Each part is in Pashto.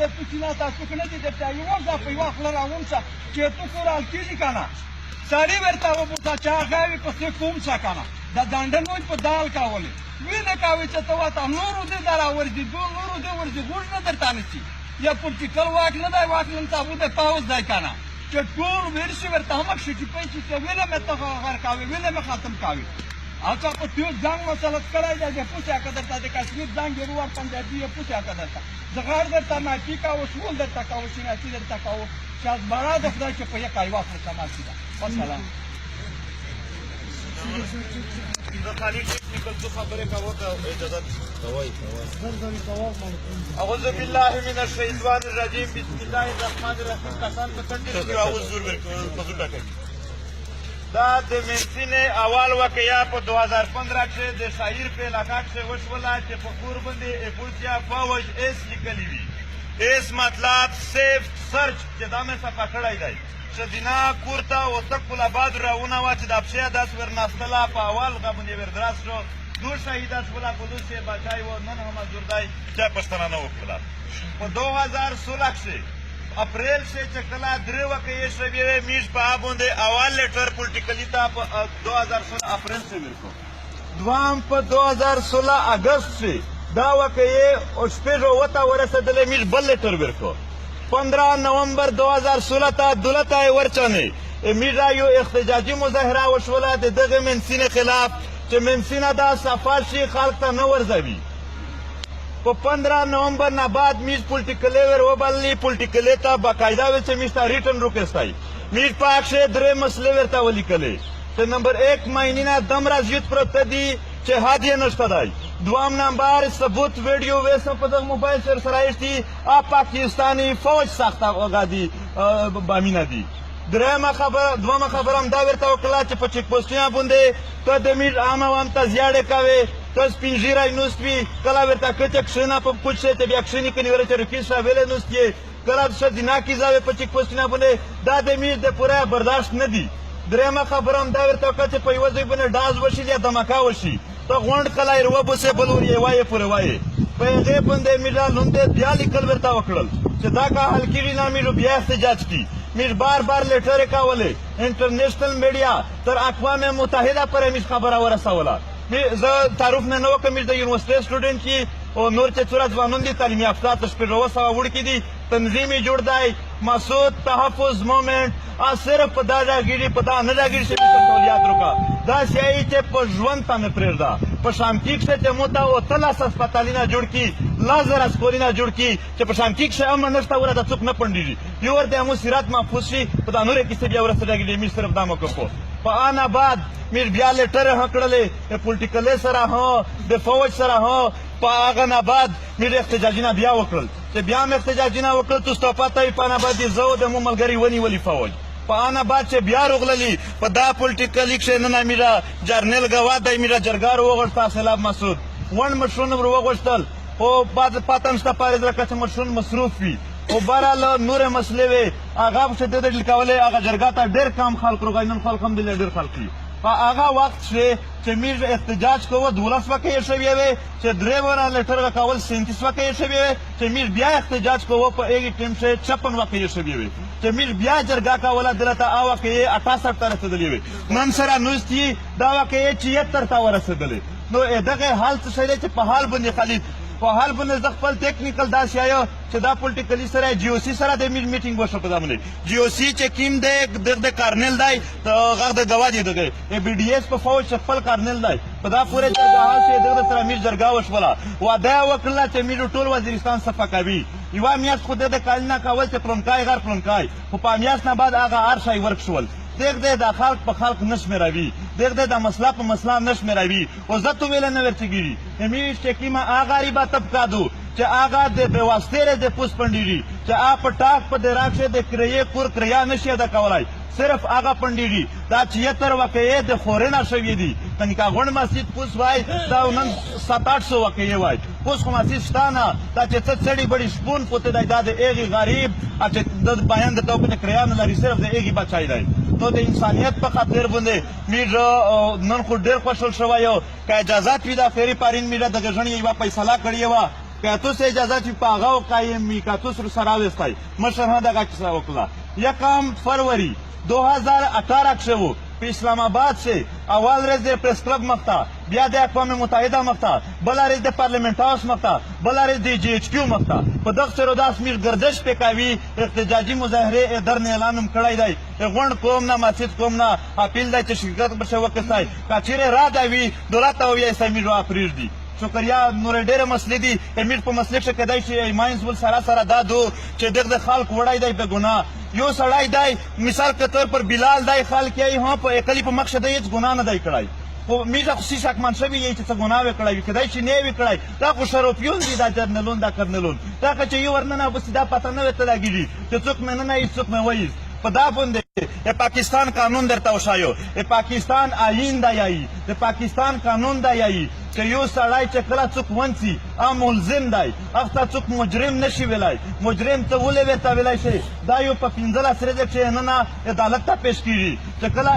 چې پوښتنه تاسو کنه دي د یو ځا په یو خپل راوونڅه چې تو کورال کیږي کنه سړی ورته وبوسه چا غاوي په څه کوم څه کنه د دانډنوي په دال کاولې وینه کاوي چې ته واته نورو دې درا ورځي دو نورو دې ورځي ګوښ نه درته نشي یا پولیټیکل واک نه دی واک نن تاسو د پاوز دی کنه چې ټول ورشي ورته هم شي پیسې چې وینه مې ته غر کاوي وینه مې ختم کاوي اچھا په تیو ځنګ مسلط کړای دی چې پوښتنه کړه ته د کشمیر ځنګ ضرور پنجابي پوښتنه کړه ته زغار درته ماټی کا وسول درته کا وسینه چې درته کا چې از بارا د خدای چې په یو کای واخله تماشې ده والسلام د خالي ټیکنیکل څه خبره کاوه اجازه کوي اعوذ بالله من الشیطان الرجیم بسم الله الرحمن الرحیم کسان په کنټینیو کې اعوذ زور ورکړو دا د منسینې اول واقعیا په 2015 کې د شاعر په علاقه کې وشوله چې په کور باندې پولیسیا فوج ایس لیکلی وي ایس مطلب سیف سرچ چې دا مې صفه کړی دی شدینا کورته وتقل آباد راونه وا چې د افشیا داس ورناستله په اول غ باندې وردراس شو دو شهیدات ولا پولیس بچای و نن هم زوردای چې پښتنه نه وکړه په 2016 کې اپریل سے چکلا درې واقعې شوې میش په باندې اول لیټر پولیټیکلی تا په 2016 اپریل سے ورکو دوام په 2016 اگست سے دا واقعې او شپږ وته ورسېدلې میش بل لیټر ورکو 15 نومبر 2016 تا دولت ورچنې میرا یو احتجاجي مظاهره وشوله د دغه منسینه خلاف چې منسینه دا صفاشي خلک ته نه ورځوي په 15 نومبر نه بعد میز پولیټیکلی ور وبللی پولیټیکلی ته باقاعده وی چې میز ته ریټن روکستای میز پاک شه درې مسلې ورته ولیکلې چې نمبر 1 ماینینا دمرا زیت پروت دی چې هادیه نشته دی دوام نمبر ثبوت ویډیو ویسه په دغه موبایل سره سرایشتي پاکستانی فوج سخته وغادي بامینا دي دومه خبر هم دا ورته وکړه چې په چیک پوسټونه باندې ته د میر عامه وام ته زیاړې کوي ته سپین ژیری نوستوي کله ورته کچه کښېنه په کوچ شی ته بیا کښېني کنې ورته رکیز شاویلی نوستې کله ښځینه کیزاوې په چیک پوسټونه باندې دا د میر د پوره برداشت نه دي درېیمه خبره هم دا ورته وکړه چې په یوه ځای باندې ډاز وشي یا دمکه وشي ته غونډ کله یې وبوسې بل ور یې وایې پورې وایې په هغې باندې میرا لوندې بیا لیکل ورته وکړل چې دا که حل کېږي نه میرو بیا احتجاج کړي میر بار بار لیټرې کولې انټرنیشنل میډیا تر اقوام متحده پورې میر خبره ورسوله زه تعارف نه وکړم میر د یونیورسټۍ سټوډنټ چې او نور چې څومره ځوانان دي تعلیم یافته تر 1500 وړکي دي تنظیم یې جوړ دی مسعود تحفظ مومنټ صرف په دا راګیري په دا نه راګیري چې مسؤلیت وکړه دا سیایي چې په ژوند ته نه پرېږده په شامکي کښې چې مو ته 13 هسپتالونه جوړ کړي 1000 اسکورونه جوړ کړي چې په شامکي کښې امن نشته ورته څوک نه پنډېږي یو ورته مو سیرات محفوظ شي په دا نورې کیسې بیا ورسته راګیري میر صرف دا موقف په آن آباد میر بیا لیټرې هم کړلې د پولیټیکلې سره هم د فوج سره هم په هغه نه بعد میر احتجاجونه بیا وکړل چې بیا مې احتجاجونه وکړل تاسو ته پته وي په آن آباد یې زه او د مو ملګري ونیولي فوج په آن آباد چې بیا روغللي په دا پولیټیکلي کښې نن میرا جرنیل ګواه دی میرا جرګار وغوښته سیلاب مسعود ونډ مشرونه ور وغوښتل خو پته نشته پارېز راکړه چې مشرون مصروف وي خو بهرحال نورې مسلې وې هغه پسې د دې کولې هغه جرګه ته ډېر کم خلک راغی نن خلک الحمدلله ډېر خلک دي په هغه وخت چې میر احتجاج کوه 12 واقعې شوې وې چې درې ونه لیټر کول 37 واقعې شوې وې چې میر بیا احتجاج کوه په هغې ټیم کې 56 واقعې شوې وې چې میر بیا جرګه کوله دلته هغه واقعې 68 ته رسېدلې وې نن سره نوستي دا واقعې 76 ته ورسېدلې نو دغه حال څه شی دی چې په حال باندې خالد په حال باندې زه خپل ټیکنیکل داسې آیو چې دا پولیټیکلي سره جی او سی سره د میټینګ وشو په دا باندې جی او سی چې کیم دی د کارنل دی هغه د ګواه دی دغه بي ډي ایس په فوج خپل کارنل دی په دا پورې جرګه حال چې دغه سره میر جرګه وشوله وعده یې وکړله چې میر ټول وزیرستان صفه کوي یوه میاشت خو د کال نه کول چې پلونکای غیر پلونکای خو په میاشت نه بعد هغه هر شی ورک شول دیکھ دے دا خلق په خلق نشمیروي دیکھ دے دا مسله په مسله نشمیروي او زه تو ویله نه ورڅګیږي همیش چې کیما هغه غریبه طبقه دو چې هغه د بېواسطې د پوس پنډېږي چې هغه په ټاک په دراک کې د کرایې کور کریا نشي ادا کولی صرف هغه پنډېږي دا 76 واقعې د خورې نه شوي دي کنیکا غونډ مسجد پوس وای دا نن 700-800 واقعې وای پوس خو مسجد شته نه دا چې څه سړي بړي شپون پوته دی دا د هغې غریب چې د بیان د توپې د کریا نه لري صرف د هغې بچی دی نو د انسانیت په خاطر باندې میر نن خو ډېر خوشحال شوی یو که اجازات وي د فیري پارین میره د غږنې یوه فیصله کړې وه که تاسو اجازه چې په هغه قایم وي که تاسو سره راوستی مشر هم دغه کیسه وکړه 1 فروری 2018 کې و په اسلام آباد سے اول ورځ د پریس کلب مخته بیا د اقوام متحده مخته بله ورځ د پارلمنټ هاوس مخته بله ورځ د جی ایچ کیو مخته په دغه چېرو دا شمېر ګردش پې کوي احتجاجي مظاهرې درن اعلان هم کړی دی غونډ کوم نه مسجد کوم نه اپیل دی چې شرکت به شي وکړی که چېرې راده وي دولت ته ووایي سمیر را پرېږدي شکریا نور ډېره مسلې دي امیر په مسلې کښې کیدای شي ماینس ول سره سره دا دو چې دغه د خلق وړی دی په ګناه یو سړی دی مثال کے طور پر بلال دی خلق یې هم په اقلي په مخ دی هېڅ ګناه نه دی کړی خو میزه خو شي شکمن شوي یې چې څه ګناه وې کړی وي کیدای شي نه یې وي کړی دا خو شروفیون دي دا جرنلون دا کرنلون دا که چې یو ورننه بس دا پته نه وې ته لګېږي چې څوک مې نه ایست څوک مې وایست په دا باندې د پاکستان قانون درته وښایو د پاکستان آیین دی یایي د پاکستان قانون دی یایي چې یو سړی چې کله څوک ونڅي هغه ملزم دی هغه ته څوک مجرم نشي ویلی مجرم ته ولې ورته ویلی شي دا یو په 15 ورځې کښې ننه عدالت ته پیش کېږي چې کله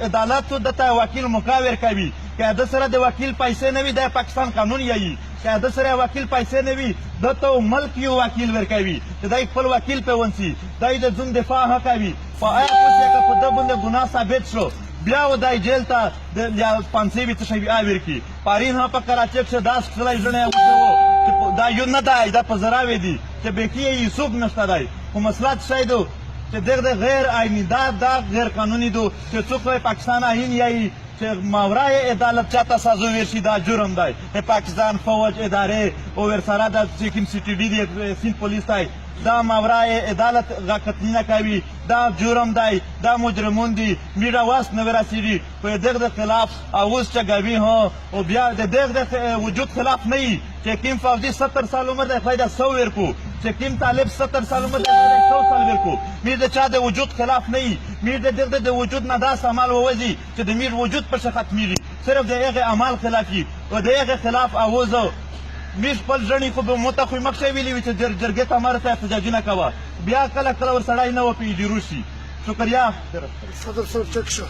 عدالت دته وکیل مقاور کوي که د سره د وکیل پیسې نه وي دا پاکستان قانون یایي که د سره وکیل پیسې نه وي دته ملک یو وکیل ورکوي چې دی خپل وکیل پې ونڅي دی د ځون دفاع هم کوي په آیا پسې که په ده باندې ګناه ثابت شو بیا و دی جیل ته یا پانسۍ وي څه شی وي آویر کړي پارین هم په کراچۍ کښې داس کښلی ژڼی چې دا یو نه دی دا په زراوې دي چې بیخي یې هیڅوک نشته دی خو مسله څه شی دو چې دغه غیر آئیني دا غیر قانوني دو چې څوک وایي پاکستان آئین یایي چې ماورای عدالت چاته سازو ورشي دا جرم دی د پاکستان فوج ادارې او ورسره د چې کوم سی ټي ډي دی سیند پولیس دی دا ماورای عدالت قتلي نه کوي دا جرم دی دا مجرمون دي میډه واس نه ورسېږي په دغه خلاف اوس چګوي هو او بیا د دغه وجود خلاف نه وي چې کوم فوجي 70 سال عمر دی فایده 100 ورکو چې کوم طالب 70 سال عمر دی 100 سال ورکو میر د چا د وجود خلاف نه وي میر د وجود نه داس عمل ووځي چې د میر وجود په څه ختمېږي صرف د هغې عمل خلاف وي او د هغې خلاف اوزو میر خپل ژڼې خو به مو ته خو یې مخکې ویلي وي چې جرګې ته مره ته احتجاجي نه کوه بیا کله کله ورسړی نه وپېږي روسي شکریا صدر صاحب چک شو